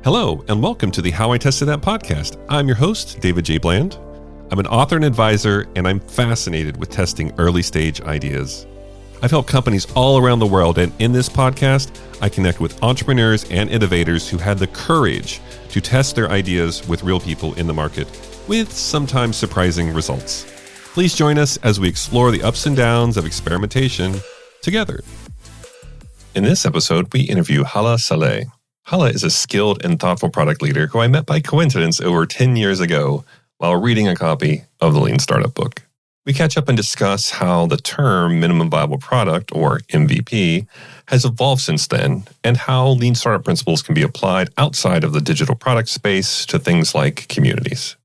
Hello, and welcome to the How I Tested That podcast. I'm your host, David J. Bland. I'm an author and advisor, and I'm fascinated with testing early stage ideas. I've helped companies all around the world, and in this podcast, I connect with entrepreneurs and innovators who had the courage to test their ideas with real people in the market, with sometimes surprising results. Please join us as we explore the ups and downs of experimentation together. In this episode, we interview Hala Saleh. Hala is a skilled and thoughtful product leader who I met by coincidence over 10 years ago while reading a copy of the Lean Startup book. We catch up and discuss how the term minimum viable product, or MVP, has evolved since then, and how Lean Startup principles can be applied outside of the digital product space to things like communities.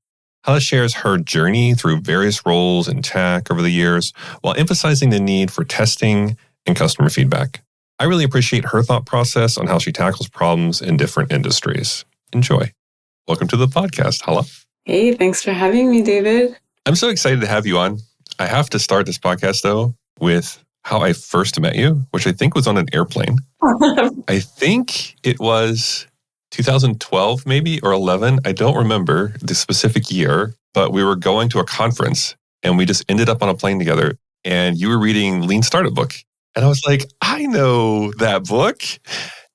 Hala shares her journey through various roles in tech over the years while emphasizing the need for testing and customer feedback. I really appreciate her thought process on how she tackles problems in different industries. Enjoy. Welcome to the podcast, Hala. Hey, thanks for having me, David. I'm so excited to have you on. I have to start this podcast, though, with how I first met you, which I think was on an airplane. I think it was 2012, maybe, or 11. I don't remember the specific year, but we were going to a conference and we just ended up on a plane together. And you were reading Lean Startup book. And I was like, I know that book.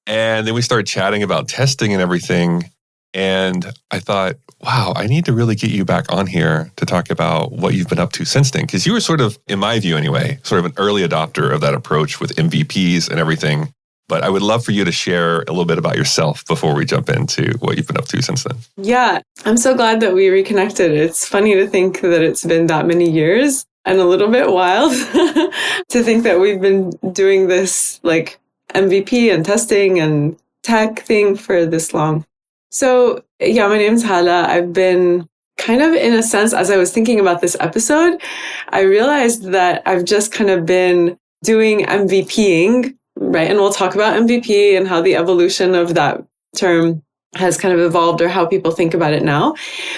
And then we started chatting about testing and everything. And I thought, wow, I need to really get you back on here to talk about what you've been up to since then. Because you were sort of, in my view anyway, sort of an early adopter of that approach with MVPs and everything. But I would love for you to share a little bit about yourself before we jump into what you've been up to since then. Yeah, I'm so glad that we reconnected. It's funny to think that it's been that many years. And a little bit wild to think that we've been doing this like MVP and testing and tech thing for this long. So yeah, my name's Hala. I've been kind of, in a sense, as I was thinking about this episode, I realized that I've just kind of been doing MVPing, right? And we'll talk about MVP and how the evolution of that term has kind of evolved or how people think about it now.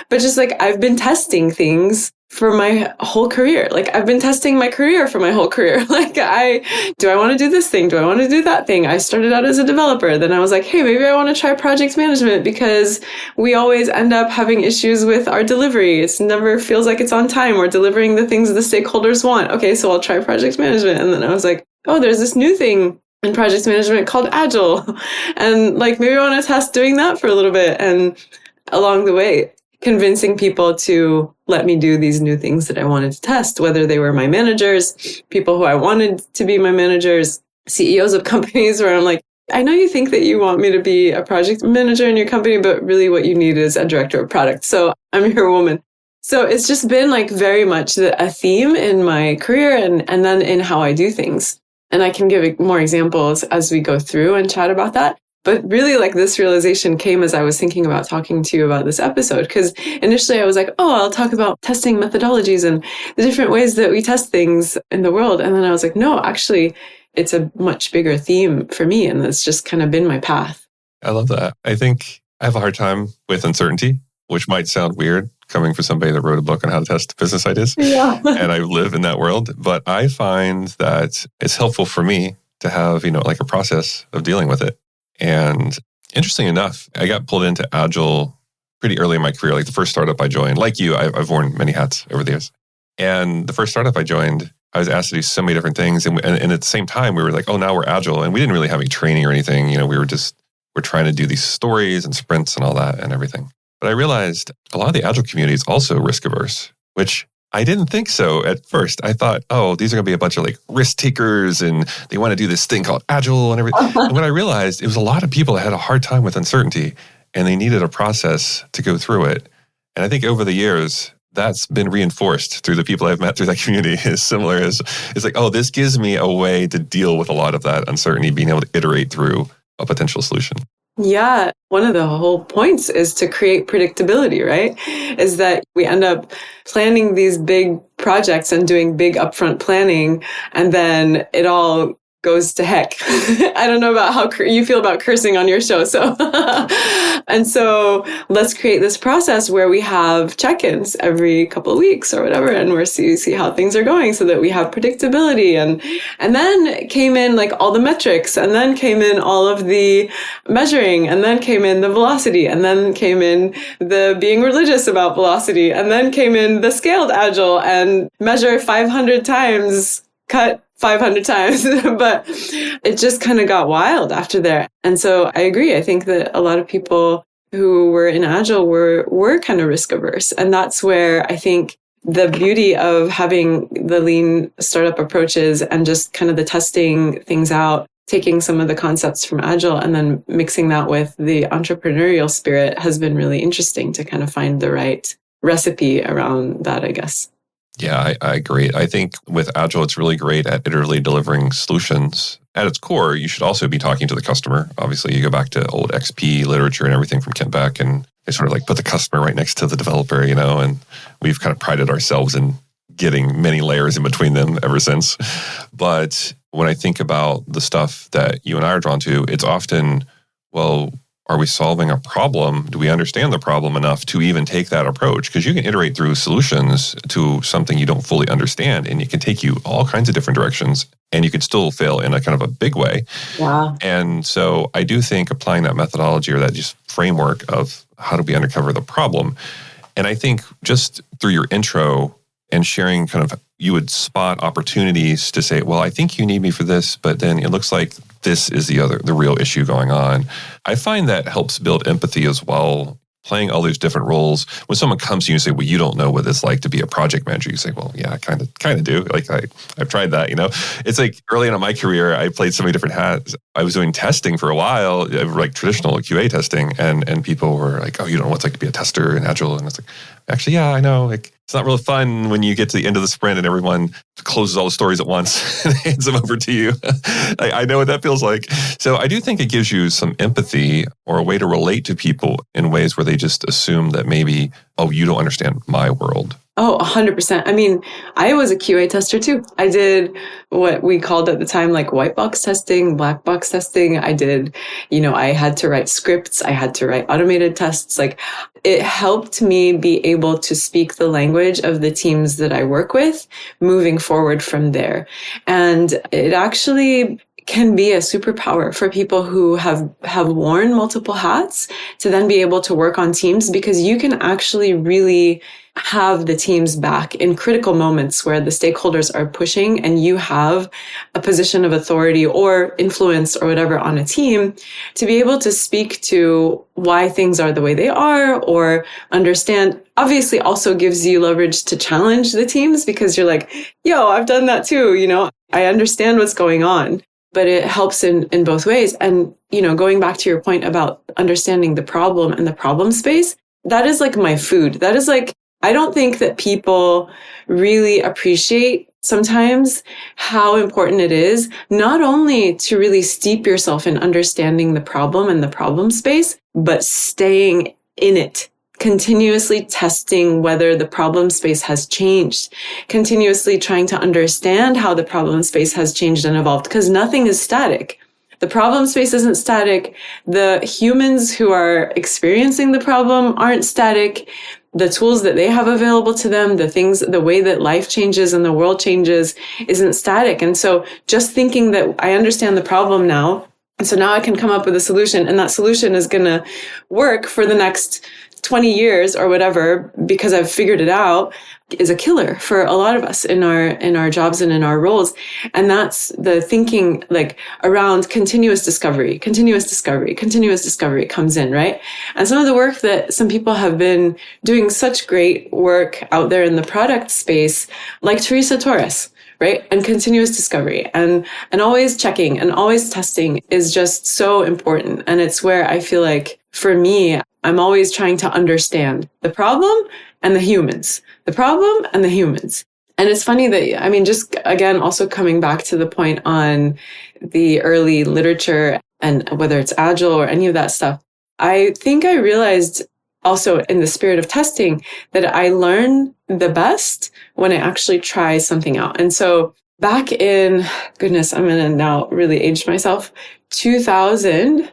But just like I've been testing things for my whole career. Like I've been testing my career for my whole career. Like do I want to do this thing? Do I want to do that thing? I started out as a developer. Then I was like, hey, maybe I want to try project management because we always end up having issues with our delivery. It never feels like it's on time. We're delivering the things the stakeholders want. Okay, so I'll try project management. And then I was like, oh, there's this new thing in project management called Agile. And like, maybe I want to test doing that for a little bit. And along the way, convincing people to let me do these new things that I wanted to test, whether they were my managers, people who I wanted to be my managers, CEOs of companies where I'm like, I know you think that you want me to be a project manager in your company, but really what you need is a director of product. So I'm your woman. So it's just been like very much a theme in my career and then in how I do things. And I can give more examples as we go through and chat about that. But really, like this realization came as I was thinking about talking to you about this episode, because initially I was like, oh, I'll talk about testing methodologies and the different ways that we test things in the world. And then I was like, no, actually, it's a much bigger theme for me. And that's just kind of been my path. I love that. I think I have a hard time with uncertainty, which might sound weird coming from somebody that wrote a book on how to test business ideas. Yeah. And I live in that world. But I find that it's helpful for me to have, like a process of dealing with it. And interesting enough, I got pulled into Agile pretty early in my career. Like the first startup I joined, like you, I've worn many hats over the years. And the first startup I joined, I was asked to do so many different things. And at the same time, we were like, oh, now we're Agile. And we didn't really have any training or anything. We're trying to do these stories and sprints and all that and everything. But I realized a lot of the Agile community is also risk averse, which I didn't think so at first. I thought, oh, these are going to be a bunch of like risk takers and they want to do this thing called Agile and everything. And what I realized, it was a lot of people that had a hard time with uncertainty and they needed a process to go through it. And I think over the years, that's been reinforced through the people I've met through that community is similar as it's like, oh, this gives me a way to deal with a lot of that uncertainty, being able to iterate through a potential solution. Yeah. One of the whole points is to create predictability, right? Is that we end up planning these big projects and doing big upfront planning, and then it all goes to heck. I don't know about how you feel about cursing on your show. So, and so let's create this process where we have check-ins every couple of weeks or whatever, and we're see how things are going so that we have predictability. And then came in like all the metrics, and then came in all of the measuring, and then came in the velocity, and then came in the being religious about velocity, and then came in the scaled agile and measure 500 times, cut 500 times, but it just kind of got wild after there. And so I agree. I think that a lot of people who were in Agile were kind of risk averse. And that's where I think the beauty of having the lean startup approaches and just kind of the testing things out, taking some of the concepts from Agile and then mixing that with the entrepreneurial spirit has been really interesting to kind of find the right recipe around that, I guess. Yeah, I agree. I think with Agile, it's really great at iteratively delivering solutions. At its core, you should also be talking to the customer. Obviously, you go back to old XP literature and everything from Kent Beck, and they sort of like put the customer right next to the developer, and we've kind of prided ourselves in getting many layers in between them ever since. But when I think about the stuff that you and I are drawn to, it's often, well, are we solving a problem? Do we understand the problem enough to even take that approach? Because you can iterate through solutions to something you don't fully understand, and it can take you all kinds of different directions, and you could still fail in a kind of a big way. Wow. And so I do think applying that methodology or that just framework of how do we uncover the problem, and I think just through your intro and sharing kind of, you would spot opportunities to say, well, I think you need me for this, but then it looks like this is the real issue going on. I find that helps build empathy as well, playing all these different roles. When someone comes to you and say, well, you don't know what it's like to be a project manager, you say, well, yeah, I kind of do. Like I've tried that, It's like early on in my career, I played so many different hats. I was doing testing for a while, like traditional QA testing, and people were like, oh, you don't know what it's like to be a tester in Agile. And it's like, actually, yeah, I know. Like, it's not real fun when you get to the end of the sprint and everyone closes all the stories at once and hands them over to you. I know what that feels like. So I do think it gives you some empathy or a way to relate to people in ways where they just assume that maybe, oh, you don't understand my world. Oh, 100%. I mean, I was a QA tester too. I did what we called at the time, like white box testing, black box testing. I did, I had to write scripts. I had to write automated tests. Like, it helped me be able to speak the language of the teams that I work with moving forward from there. And it actually can be a superpower for people who have worn multiple hats to then be able to work on teams, because you can actually really have the teams back in critical moments where the stakeholders are pushing and you have a position of authority or influence or whatever on a team to be able to speak to why things are the way they are or understand. Obviously also gives you leverage to challenge the teams because you're like, yo, I've done that too. I understand what's going on. But it helps in both ways. And, going back to your point about understanding the problem and the problem space, that is like my food. That is like, I don't think that people really appreciate sometimes how important it is not only to really steep yourself in understanding the problem and the problem space, but staying in it. Continuously testing whether the problem space has changed, continuously trying to understand how the problem space has changed and evolved, because nothing is static. The problem space isn't static. The humans who are experiencing the problem aren't static. The tools that they have available to them, the way that life changes and the world changes isn't static. And so just thinking that I understand the problem now, and so now I can come up with a solution, and that solution is going to work for the next 20 years or whatever, because I've figured it out, is a killer for a lot of us in our jobs and in our roles. And that's the thinking like around continuous discovery comes in, right? And some of the work that some people have been doing such great work out there in the product space, like Teresa Torres, right? And continuous discovery and always checking and always testing is just so important. And it's where I feel like for me, I'm always trying to understand the problem and the humans, And it's funny that, just again, also coming back to the point on the early literature and whether it's Agile or any of that stuff, I think I realized also in the spirit of testing that I learn the best when I actually try something out. And so back in, goodness, I'm going to now really age myself, 2000,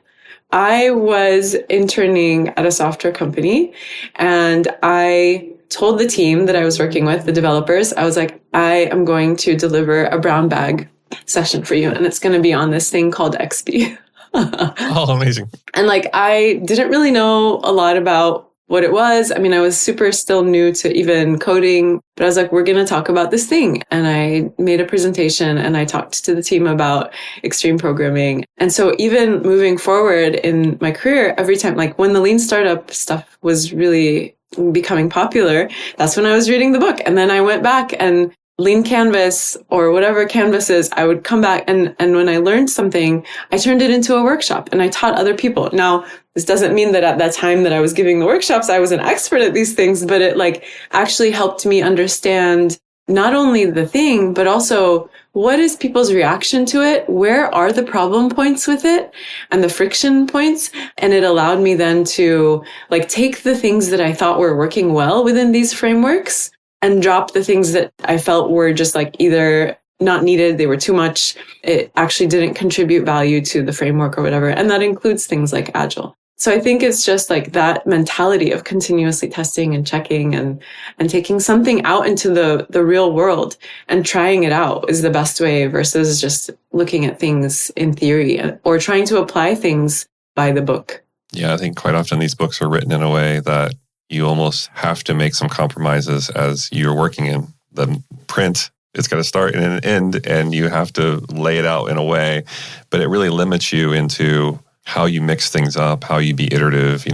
I was interning at a software company, and I told the team that I was working with, the developers, I was like, I am going to deliver a brown bag session for you, and it's going to be on this thing called XP. Oh, amazing. And like, I didn't really know a lot about what it was. I mean, I was super still new to even coding, but I was like, we're going to talk about this thing. And I made a presentation and I talked to the team about extreme programming. And so even moving forward in my career, every time, like when the lean startup stuff was really becoming popular, that's when I was reading the book. And then I went back and Lean Canvas or whatever Canvas is, I would come back and when I learned something, I turned it into a workshop and I taught other people. Now, this doesn't mean that at that time that I was giving the workshops, I was an expert at these things, but it like actually helped me understand not only the thing, but also what is people's reaction to it? Where are the problem points with it and the friction points? And it allowed me then to like take the things that I thought were working well within these frameworks and drop the things that I felt were just like either not needed, they were too much, it actually didn't contribute value to the framework or whatever. And that includes things like Agile. So I think it's just like that mentality of continuously testing and checking and taking something out into the real world and trying it out is the best way versus just looking at things in theory or trying to apply things by the book. Yeah, I think quite often these books are written in a way that you almost have to make some compromises as you're working in the print. It's got to start and an end, and you have to lay it out in a way, but it really limits you into how you mix things up, how you be iterative,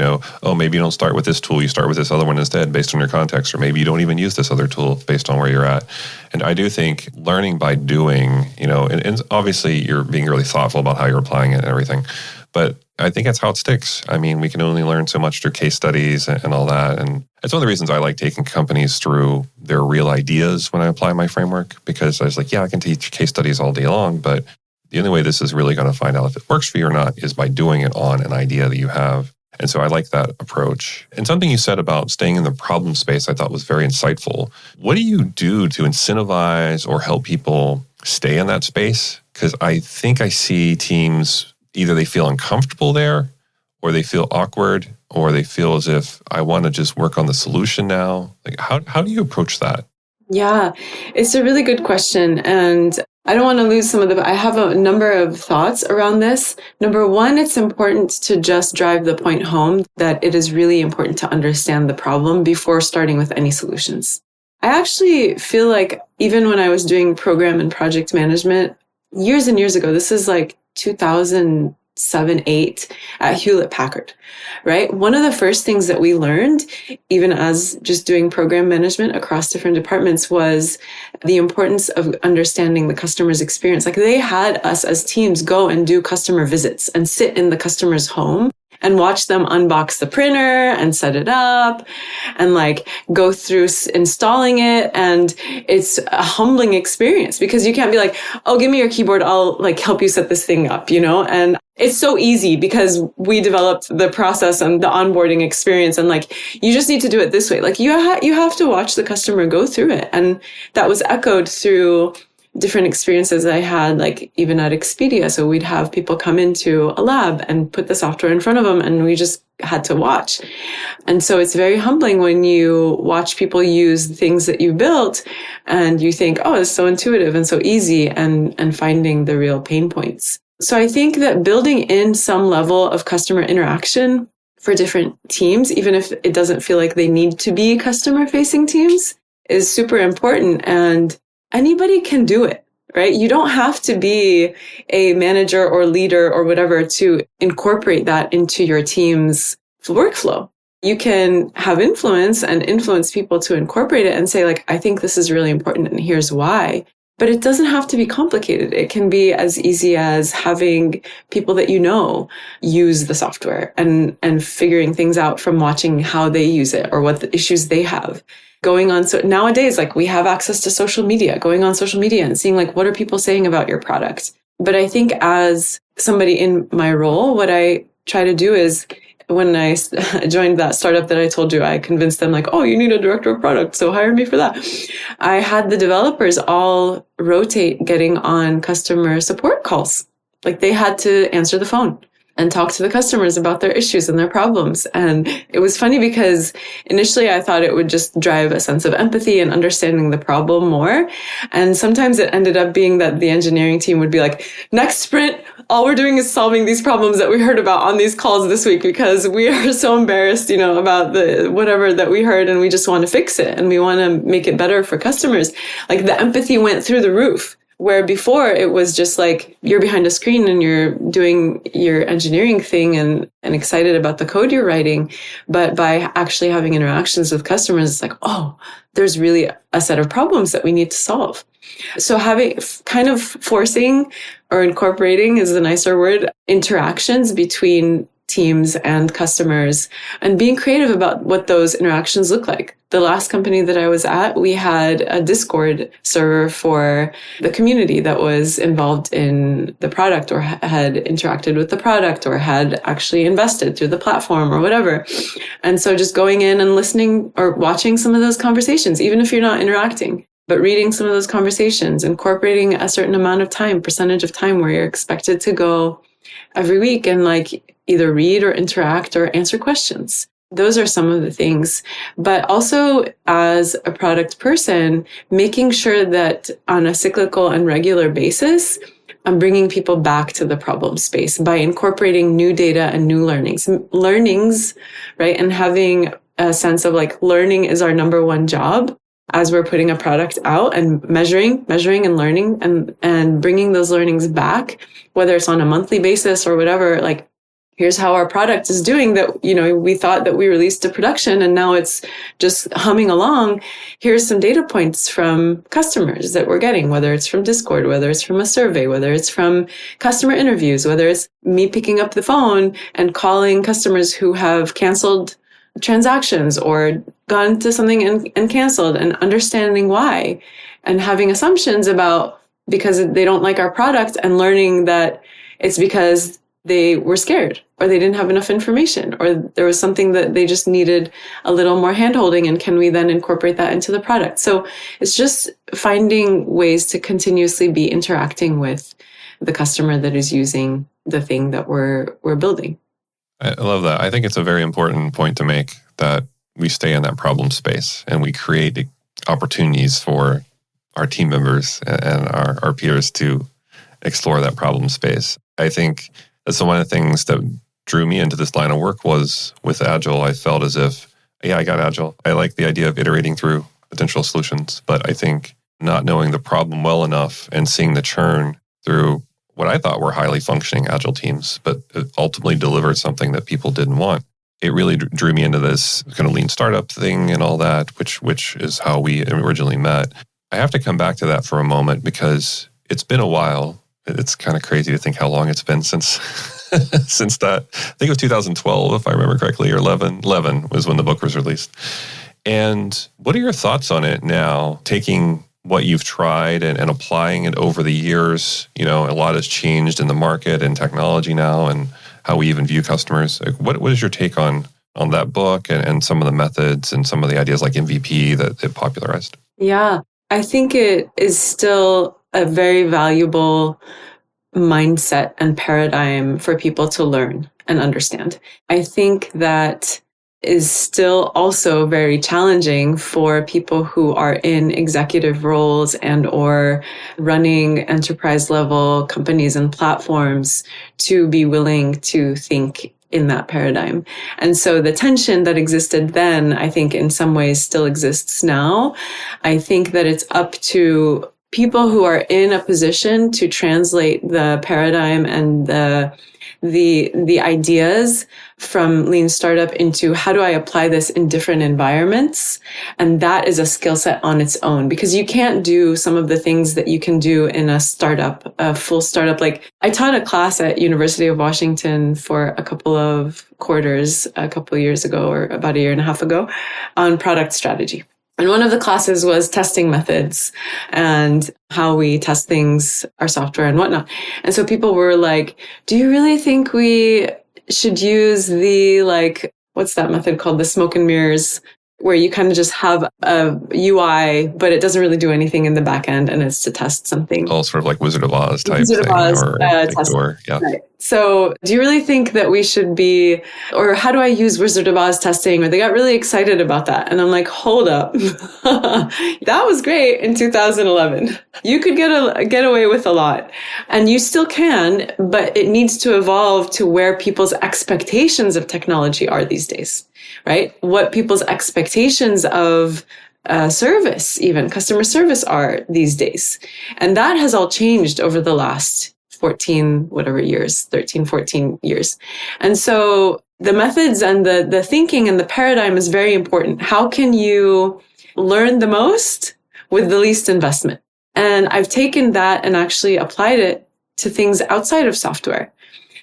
oh, maybe you don't start with this tool, you start with this other one instead based on your context, or maybe you don't even use this other tool based on where you're at. And I do think learning by doing, and obviously you're being really thoughtful about how you're applying it and everything, but I think that's how it sticks. I mean, we can only learn so much through case studies and all that. And it's one of the reasons I like taking companies through their real ideas when I apply my framework, because I was like, yeah, I can teach case studies all day long, but the only way this is really going to find out if it works for you or not is by doing it on an idea that you have. And so I like that approach. And something you said about staying in the problem space I thought was very insightful. What do you do to incentivize or help people stay in that space? Because I think I see teams, either they feel uncomfortable there, or they feel awkward, or they feel as if I want to just work on the solution now. Like, how do you approach that? Yeah, it's a really good question. And I don't want to lose some of I have a number of thoughts around this. Number one, it's important to just drive the point home that it is really important to understand the problem before starting with any solutions. I actually feel like even when I was doing program and project management years and years ago, this is like 2007, 8 at Hewlett Packard, right? One of the first things that we learned, even as just doing program management across different departments, was the importance of understanding the customer's experience. Like they had us as teams go and do customer visits and sit in the customer's home and watch them unbox the printer and set it up and like go through installing it. And it's a humbling experience because you can't be like, oh, give me your keyboard. I'll like help you set this thing up, and it's so easy because we developed the process and the onboarding experience. And like, you just need to do it this way. Like you have to watch the customer go through it. And that was echoed through different experiences I had, like even at Expedia. So we'd have people come into a lab and put the software in front of them and we just had to watch. And so it's very humbling when you watch people use things that you built and you think, oh, it's so intuitive and so easy, and finding the real pain points. So I think that building in some level of customer interaction for different teams, even if it doesn't feel like they need to be customer facing teams, is super important. And anybody can do it, right? You don't have to be a manager or leader or whatever to incorporate that into your team's workflow. You can have influence and influence people to incorporate it and say, like, I think this is really important and here's why. But it doesn't have to be complicated. It can be as easy as having people that use the software and figuring things out from watching how they use it or what the issues they have. Going on, so nowadays, like we have access to social media, going on social media and seeing like, what are people saying about your product? But I think as somebody in my role, what I try to do is when I joined that startup that I told you, I convinced them like, oh, you need a director of product, so hire me for that. I had the developers all rotate getting on customer support calls. Like they had to answer the phone and talk to the customers about their issues and their problems. And it was funny because initially I thought it would just drive a sense of empathy and understanding the problem more. And sometimes it ended up being that the engineering team would be like, next sprint, all we're doing is solving these problems that we heard about on these calls this week because we are so embarrassed, about the whatever that we heard, and we just want to fix it and we want to make it better for customers. Like the empathy went through the roof. Where before it was just like you're behind a screen and you're doing your engineering thing and excited about the code you're writing. But by actually having interactions with customers, it's like, oh, there's really a set of problems that we need to solve. So having kind of forcing or incorporating is the nicer word, interactions between teams and customers and being creative about what those interactions look like. The last company that I was at, we had a Discord server for the community that was involved in the product or had interacted with the product or had actually invested through the platform or whatever. And so just going in and listening or watching some of those conversations, even if you're not interacting, but reading some of those conversations, incorporating a certain amount of time, percentage of time where you're expected to go every week and like either read or interact or answer questions. Those are some of the things. But also as a product person, making sure that on a cyclical and regular basis, I'm bringing people back to the problem space by incorporating new data and new learnings, right? And having a sense of like learning is our number one job as we're putting a product out and measuring and learning and bringing those learnings back, whether it's on a monthly basis or whatever, like, here's how our product is doing that, we thought that we released to production and now it's just humming along. Here's some data points from customers that we're getting, whether it's from Discord, whether it's from a survey, whether it's from customer interviews, whether it's me picking up the phone and calling customers who have canceled transactions or gone to something and canceled and understanding why and having assumptions about because they don't like our product and learning that it's because they were scared or they didn't have enough information or there was something that they just needed a little more handholding, and can we then incorporate that into the product? So it's just finding ways to continuously be interacting with the customer that is using the thing that we're building. I love that. I think it's a very important point to make that we stay in that problem space and we create opportunities for our team members and our peers to explore that problem space. I think that's one of the things that drew me into this line of work was with Agile. I felt as if, I got Agile. I like the idea of iterating through potential solutions, but I think not knowing the problem well enough and seeing the churn through what I thought were highly functioning Agile teams, but it ultimately delivered something that people didn't want. It really drew me into this kind of lean startup thing and all that, which is how we originally met. I have to come back to that for a moment because it's been a while. It's kind of crazy to think how long it's been since that. I think it was 2012, if I remember correctly, or 11. 11 was when the book was released. And what are your thoughts on it now, taking what you've tried and applying it over the years? A lot has changed in the market and technology now and how we even view customers. What is your take on that book and some of the methods and some of the ideas like MVP that it popularized? Yeah, I think it is still a very valuable mindset and paradigm for people to learn and understand. I think that is still also very challenging for people who are in executive roles and or running enterprise level companies and platforms to be willing to think in that paradigm. And so the tension that existed then, I think in some ways still exists now. I think that it's up to people who are in a position to translate the paradigm and the ideas from lean startup into how do I apply this in different environments? And that is a skill set on its own, because you can't do some of the things that you can do in a startup, a full startup. Like I taught a class at University of Washington for a couple of quarters, a couple of years ago, or about a year and a half ago, on product strategy. And one of the classes was testing methods and how we test things, our software and whatnot. And so people were like, do you really think we should use the, like, what's that method called? The smoke and mirrors, where you kind of just have a UI, but it doesn't really do anything in the back end, and it's to test something. Oh, sort of like Wizard of Oz type Wizard of thing, Oz, or test. Door. Yeah. Right. So do you really think that we should be, or how do I use Wizard of Oz testing? Or they got really excited about that. And I'm like, hold up. That was great in 2011. You could get away with a lot, and you still can, but it needs to evolve to where people's expectations of technology are these days, right? What people's expectations of service, even customer service, are these days. And that has all changed over the last 13, 14 years. And so the methods and the thinking and the paradigm is very important. How can you learn the most with the least investment? And I've taken that and actually applied it to things outside of software.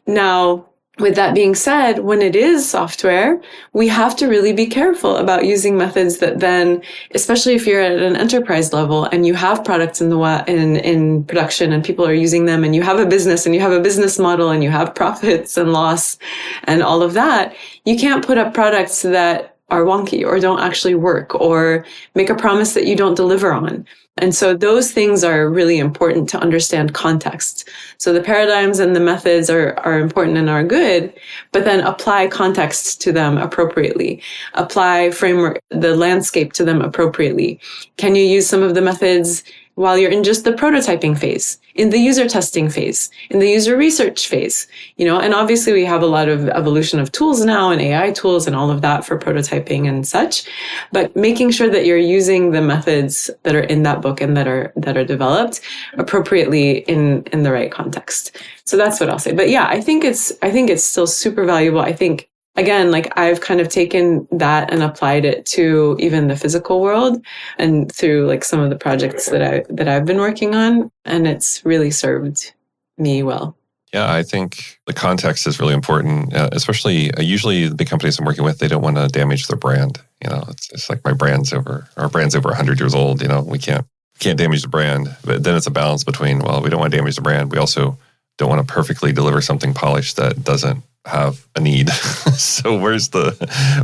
Now, with that being said, when it is software, we have to really be careful about using methods that then, especially if you're at an enterprise level and you have products in production and people are using them, and you have a business and you have a business model and you have profits and loss and all of that, you can't put up products that are wonky or don't actually work or make a promise that you don't deliver on. And so those things are really important to understand context. So the paradigms and the methods are important and are good, but then apply context to them appropriately. Apply the landscape to them appropriately. Can you use some of the methods while you're in just the prototyping phase, in the user testing phase, in the user research phase, and obviously we have a lot of evolution of tools now and AI tools and all of that for prototyping and such, but making sure that you're using the methods that are in that book and that are developed appropriately in the right context. So that's what I'll say. But yeah, I think it's still super valuable. I think, again, like I've kind of taken that and applied it to even the physical world and through like some of the projects that I've been working on, and it's really served me well. Yeah, I think the context is really important, especially usually the big companies I'm working with, they don't want to damage their brand. It's like our brand's over 100 years old. We can't damage the brand, but then it's a balance between, well, we don't want to damage the brand. We also don't want to perfectly deliver something polished that doesn't have a need. So where's the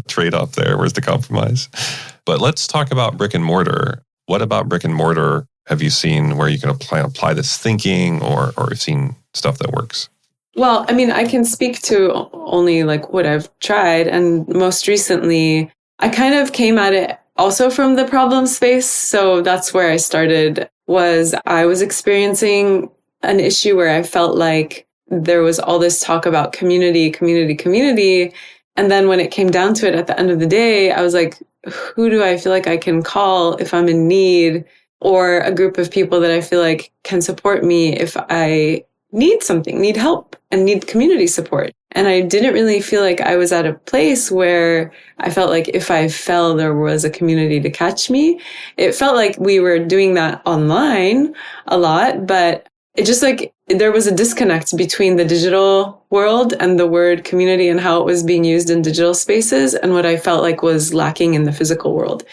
trade-off there? Where's the compromise? But let's talk about brick and mortar. What about brick and mortar have you seen where you can apply this thinking, or you've seen stuff that works? Well, I mean, I can speak to only like what I've tried. And most recently, I kind of came at it also from the problem space. So that's where I started. I was experiencing an issue where I felt like there was all this talk about community. And then when it came down to it at the end of the day, I was like, who do I feel like I can call if I'm in need, or a group of people that I feel like can support me if I need help and need community support. And I didn't really feel like I was at a place where I felt like if I fell, there was a community to catch me. It felt like we were doing that online a lot, but it just like there was a disconnect between the digital world and the word community and how it was being used in digital spaces and what I felt like was lacking in the physical world.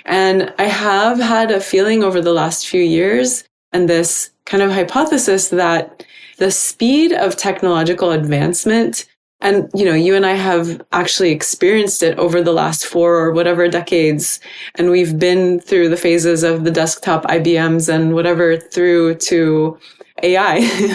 And I have had a feeling over the last few years and this kind of hypothesis that the speed of technological advancement, and you and I have actually experienced it over the last 4 or whatever decades, and we've been through the phases of the desktop IBMs and whatever through to AI.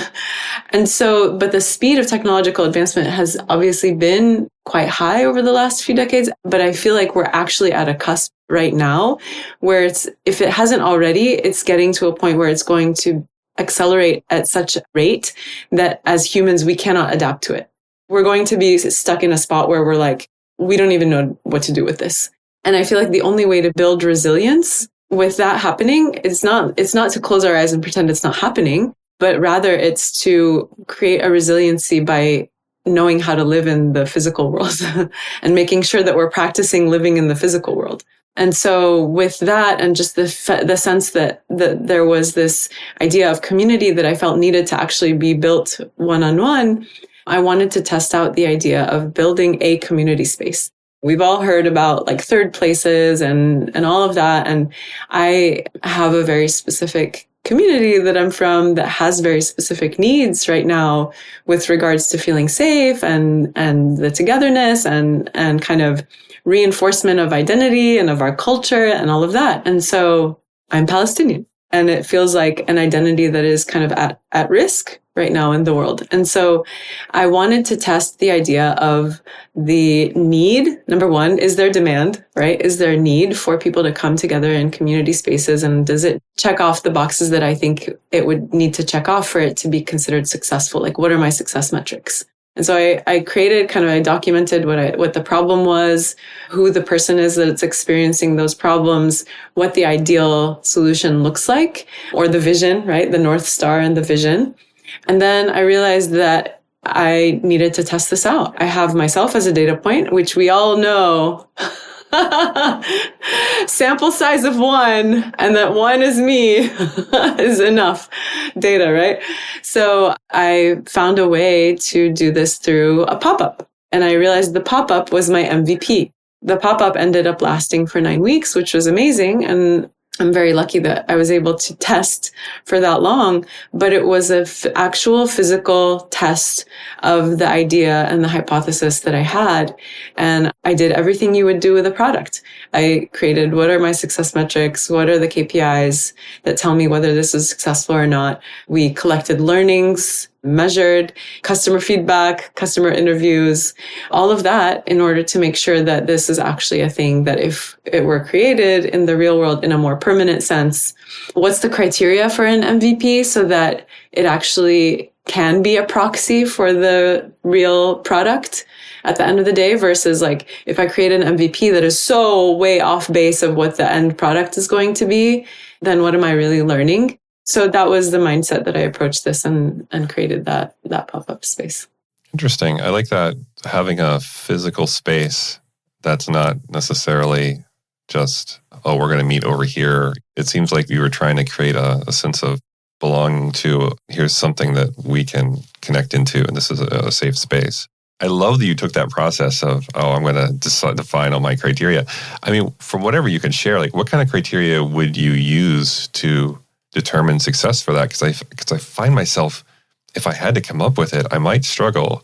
And so, but the speed of technological advancement has obviously been quite high over the last few decades, but I feel like we're actually at a cusp right now where if it hasn't already, it's getting to a point where it's going to accelerate at such a rate that as humans, we cannot adapt to it. We're going to be stuck in a spot where we're like, we don't even know what to do with this. And I feel like the only way to build resilience with that happening, it's not to close our eyes and pretend it's not happening, but rather it's to create a resiliency by knowing how to live in the physical world and making sure that we're practicing living in the physical world. And so with that, and just the sense that there was this idea of community that I felt needed to actually be built one-on-one, I wanted to test out the idea of building a community space. We've all heard about like third places and all of that. And I have a very specific community that I'm from that has very specific needs right now with regards to feeling safe and the togetherness and kind of reinforcement of identity and of our culture and all of that. And so I'm Palestinian, and it feels like an identity that is kind of at risk right now in the world. And so I wanted to test the idea of the need. Number one, is there demand, right? Is there a need for people to come together in community spaces? And does it check off the boxes that I think it would need to check off for it to be considered successful? Like, what are my success metrics? And so I documented what the problem was, who the person is that's experiencing those problems, what the ideal solution looks like, or the vision, right? The North Star and the vision. And then I realized that I needed to test this out. I have myself as a data point, which we all know sample size of one, and that one is me is enough data, right? So I found a way to do this through a pop-up. And I realized the pop-up was my MVP. The pop-up ended up lasting for 9 weeks, which was amazing. And I'm very lucky that I was able to test for that long, but it was an actual physical test of the idea and the hypothesis that I had. And I did everything you would do with a product. I created, what are my success metrics? What are the KPIs that tell me whether this is successful or not? We collected learnings, measured customer feedback, customer interviews, all of that in order to make sure that this is actually a thing that if it were created in the real world in a more permanent sense, what's the criteria for an MVP so that it actually can be a proxy for the real product at the end of the day versus like if I create an MVP that is so way off base of what the end product is going to be, then what am I really learning? So that was the mindset that I approached this and created that pop-up space. Interesting. I like that, having a physical space that's not necessarily just, oh, we're going to meet over here. It seems like you were trying to create a sense of belonging to, here's something that we can connect into, and this is a safe space. I love that you took that process of, oh, I'm going to define all my criteria. I mean, from whatever you can share, like what kind of criteria would you use to determine success for that? Because I find myself, if I had to come up with it, I might struggle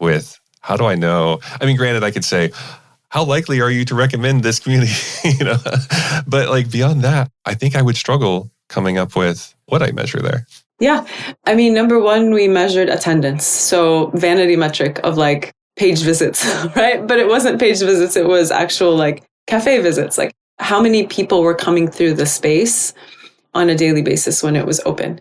with, how do I know? I mean, granted, I could say, how likely are you to recommend this community? But like beyond that, I think I would struggle coming up with what I measure there. Yeah. I mean, number one, we measured attendance. So vanity metric of like page visits, right? But it wasn't page visits. It was actual like cafe visits. Like how many people were coming through the space on a daily basis when it was open.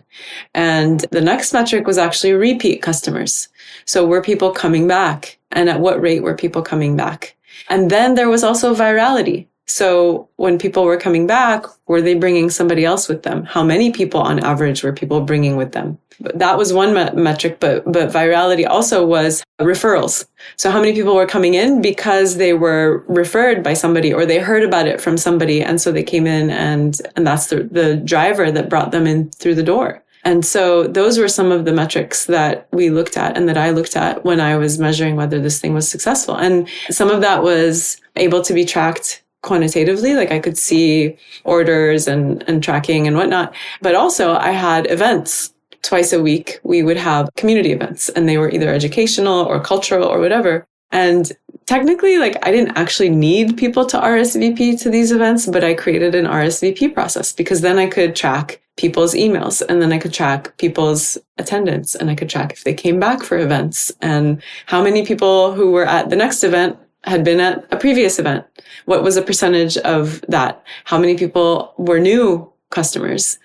And the next metric was actually repeat customers. So were people coming back? And at what rate were people coming back? And then there was also virality. So when people were coming back, were they bringing somebody else with them? How many people on average were people bringing with them? That was one metric, but virality also was referrals. So how many people were coming in because they were referred by somebody or they heard about it from somebody. And so they came in and that's the driver that brought them in through the door. And so those were some of the metrics that we looked at and that I looked at when I was measuring whether this thing was successful. And some of that was able to be tracked quantitatively, like I could see orders and tracking and whatnot. But also I had events. Twice a week, we would have community events and they were either educational or cultural or whatever. And technically, like I didn't actually need people to RSVP to these events, but I created an RSVP process because then I could track people's emails and then I could track people's attendance and I could track if they came back for events and how many people who were at the next event had been at a previous event. What was the percentage of that? How many people were new customers?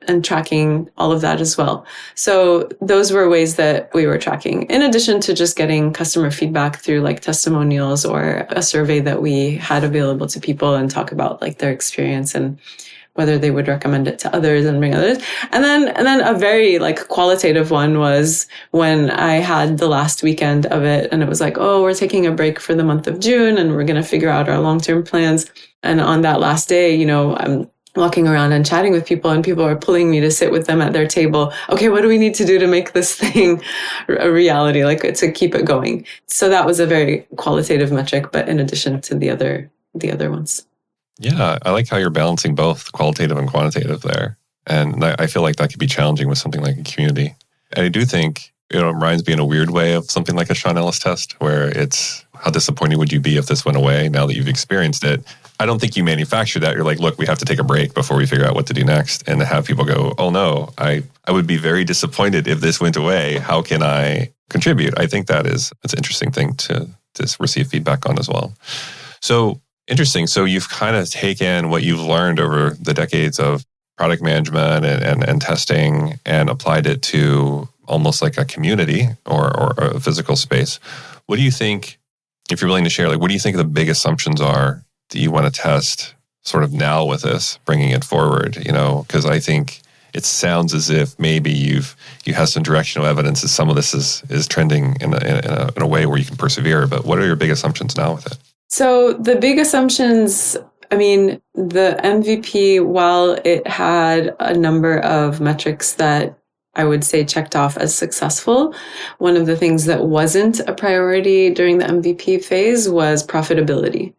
And tracking all of that as well. So those were ways that we were tracking, in addition to just getting customer feedback through like testimonials or a survey that we had available to people and talk about like their experience and whether they would recommend it to others and bring others. And then a very like qualitative one was when I had the last weekend of it and it was like, oh, we're taking a break for the month of June and we're going to figure out our long-term plans. And on that last day, I'm walking around and chatting with people and people are pulling me to sit with them at their table. Okay, what do we need to do to make this thing a reality, like to keep it going? So that was a very qualitative metric, but in addition to the other ones. Yeah, I like how you're balancing both qualitative and quantitative there. And I feel like that could be challenging with something like a community. And I do think, it reminds me in a weird way of something like a Sean Ellis test, where it's how disappointed would you be if this went away now that you've experienced it? I don't think you manufacture that. You're like, look, we have to take a break before we figure out what to do next. And to have people go, oh no, I would be very disappointed if this went away. How can I contribute? I think it's an interesting thing to receive feedback on as well. So interesting. So you've kind of taken what you've learned over the decades of product management and testing and applied it to almost like a community or a physical space. What do you think, if you're willing to share, like what do you think the big assumptions are that you want to test sort of now with this, bringing it forward? Because I think it sounds as if maybe you have some directional evidence that some of this is trending in a way where you can persevere. But what are your big assumptions now with it? So the big assumptions, the MVP, while it had a number of metrics that I would say checked off as successful, one of the things that wasn't a priority during the MVP phase was profitability.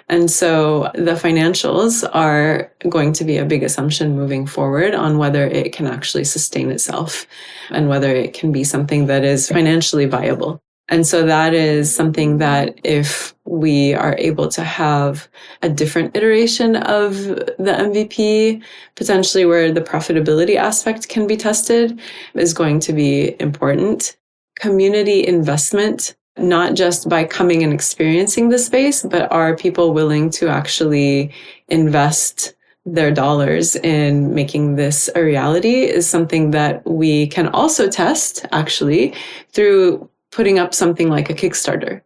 And so the financials are going to be a big assumption moving forward on whether it can actually sustain itself and whether it can be something that is financially viable. And so that is something that if we are able to have a different iteration of the MVP, potentially where the profitability aspect can be tested, is going to be important. Community investment, not just by coming and experiencing the space, but are people willing to actually invest their dollars in making this a reality, is something that we can also test actually through putting up something like a Kickstarter,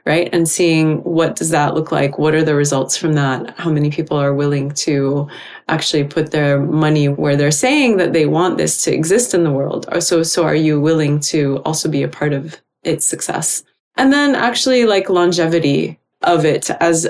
right? And seeing what does that look like? What are the results from that? How many people are willing to actually put their money where they're saying that they want this to exist in the world? So are you willing to also be a part of its success? And then actually like longevity of it as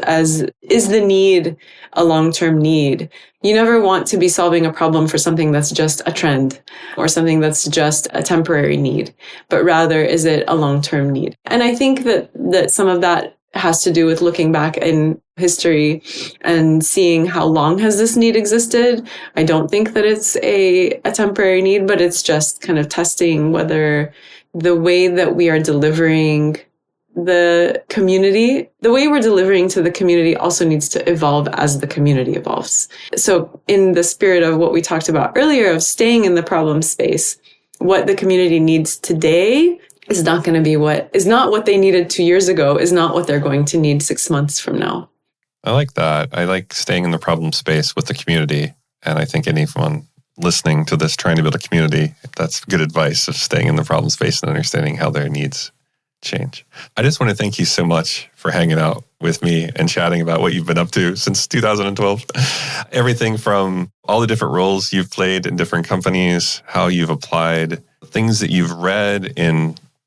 is the need a long-term need. You never want to be solving a problem for something that's just a trend or something that's just a temporary need, but rather is it a long-term need? And I think that some of that has to do with looking back in history and seeing how long has this need existed. I don't think that it's a temporary need, but it's just kind of testing whether the way that we are delivering the community, the way we're delivering to the community also needs to evolve as the community evolves. So in the spirit of what we talked about earlier of staying in the problem space, what the community needs today is not going to be what they needed 2 years ago, is not what they're going to need 6 months from now. I like that. I like staying in the problem space with the community. And I think anyone listening to this trying to build a community, that's good advice of staying in the problem space and understanding how their needs change. I just want to thank you so much for hanging out with me and chatting about what you've been up to since 2012. Everything from all the different roles you've played in different companies, how you've applied things that you've read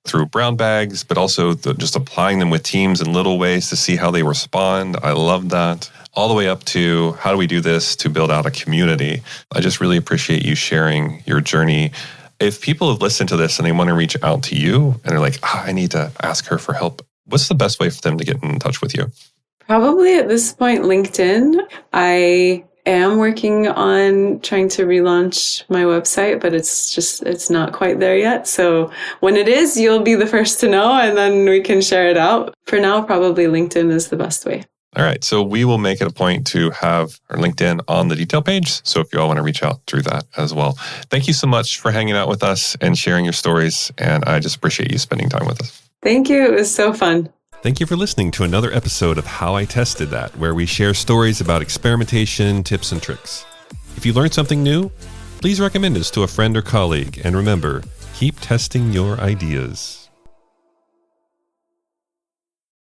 through brown bags, but also just applying them with teams in little ways to see how they respond. I love that. All the way up to how do we do this to build out a community. I just really appreciate you sharing your journey. If people have listened to this and they want to reach out to you and they're like, I need to ask her for help, what's the best way for them to get in touch with you? Probably at this point, LinkedIn. I am working on trying to relaunch my website, but it's not quite there yet. So when it is, you'll be the first to know, and then we can share it out. For now, probably LinkedIn is the best way. All right. So we will make it a point to have our LinkedIn on the detail page. So if you all want to reach out through that as well. Thank you so much for hanging out with us and sharing your stories. And I just appreciate you spending time with us. Thank you. It was so fun. Thank you for listening to another episode of How I Tested That, where we share stories about experimentation, tips, and tricks. If you learned something new, please recommend us to a friend or colleague. And remember, keep testing your ideas.